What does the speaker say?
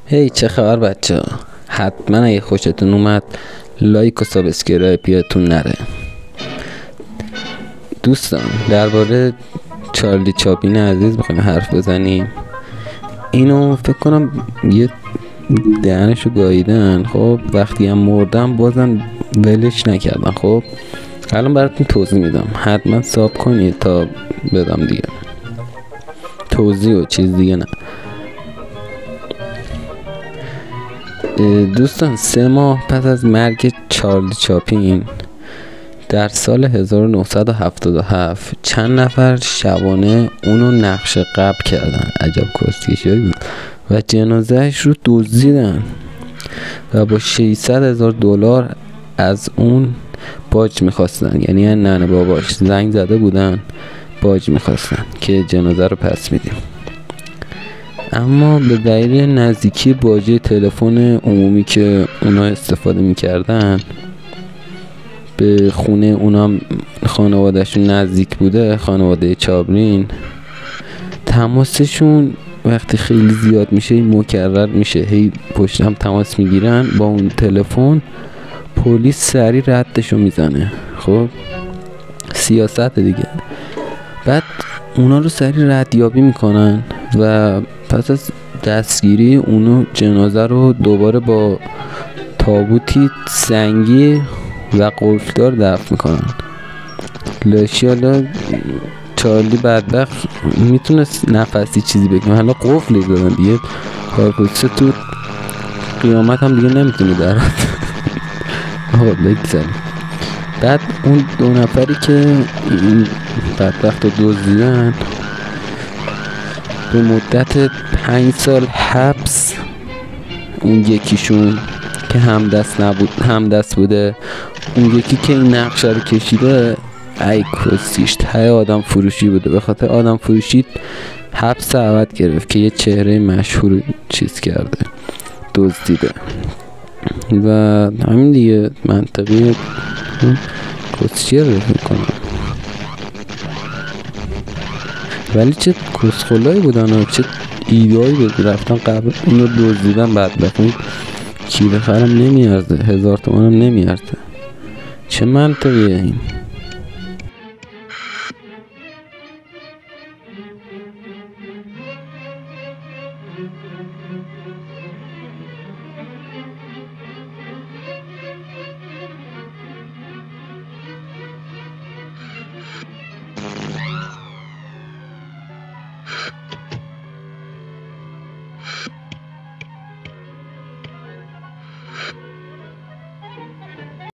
هی چه خبر بچه ها؟ حتما اگه خوشتون اومد لایک و سابسکرایب یادتون نره. دوستان درباره چارلی چاپلین عزیز میخوایم حرف بزنیم. اینو فکر کنم یه دهنشو گاییدن، خب وقتی هم مردم بازم ولش نکردن. خب الان براتون توضیح میدم، حتما ساب کنید تا بدم دیگه توضیح و چیز دیگه نه. دوستان 3 ماه پس از مرگ چارلی چاپلین در سال 1977 چند نفر شبانه اونو نقش قبر کردن. عجب کسکشی بود. و جنازهش رو دزدیدن و با $600,000 از اون باج میخواستن. یعنی ننه باباش زنگ زده بودن باج میخواستن که جنازه رو پس میدیم، اما به دلیل نزدیکی باجه تلفن عمومی که اونا استفاده میکردن به خونه اونا، خانوادهشون نزدیک بوده، خانواده چاپلین، تماسشون وقتی خیلی زیاد میشه مکرر میشه، هی پشت هم تماس میگیرن با اون تلفن، پلیس سریع ردشو میزنه. خب سیاست دیگه. بعد اونا رو سریع ردیابی میکنن و پس از دستگیری اونو جنازه رو دوباره با تابوتی سنگی و قفلدار دفن میکنن. لاشیالا چارلی بدبخت میتونست نفسی چیزی بکنه، حالا قفلی دادن دیگه، کارپوچه تو قیامت هم دیگه نمیتونی درد. آقا بگذاریم. بعد اون 2 نفری که این بدبخت رو دزدیدن به مدت 5 سال حبس، اون یکیشون که همدست بوده، اون یکی که این نقشه رو کشیده، ای کسیش ته آدم فروشی بوده، به خاطر آدم فروشی حبس ابد گرفت که یه چهره مشهور چیز کرده، دزدیده. و همین دیگه منطقی کسیه رو میکنم. ولی چه کسخلایی بودن و چه ایدهایی بود، رفتن قبل اینو دزدیدن. بدبخت کیلو خرم نمیارزه، 1000 تومان هم نمیارزه. چه منطقیه این؟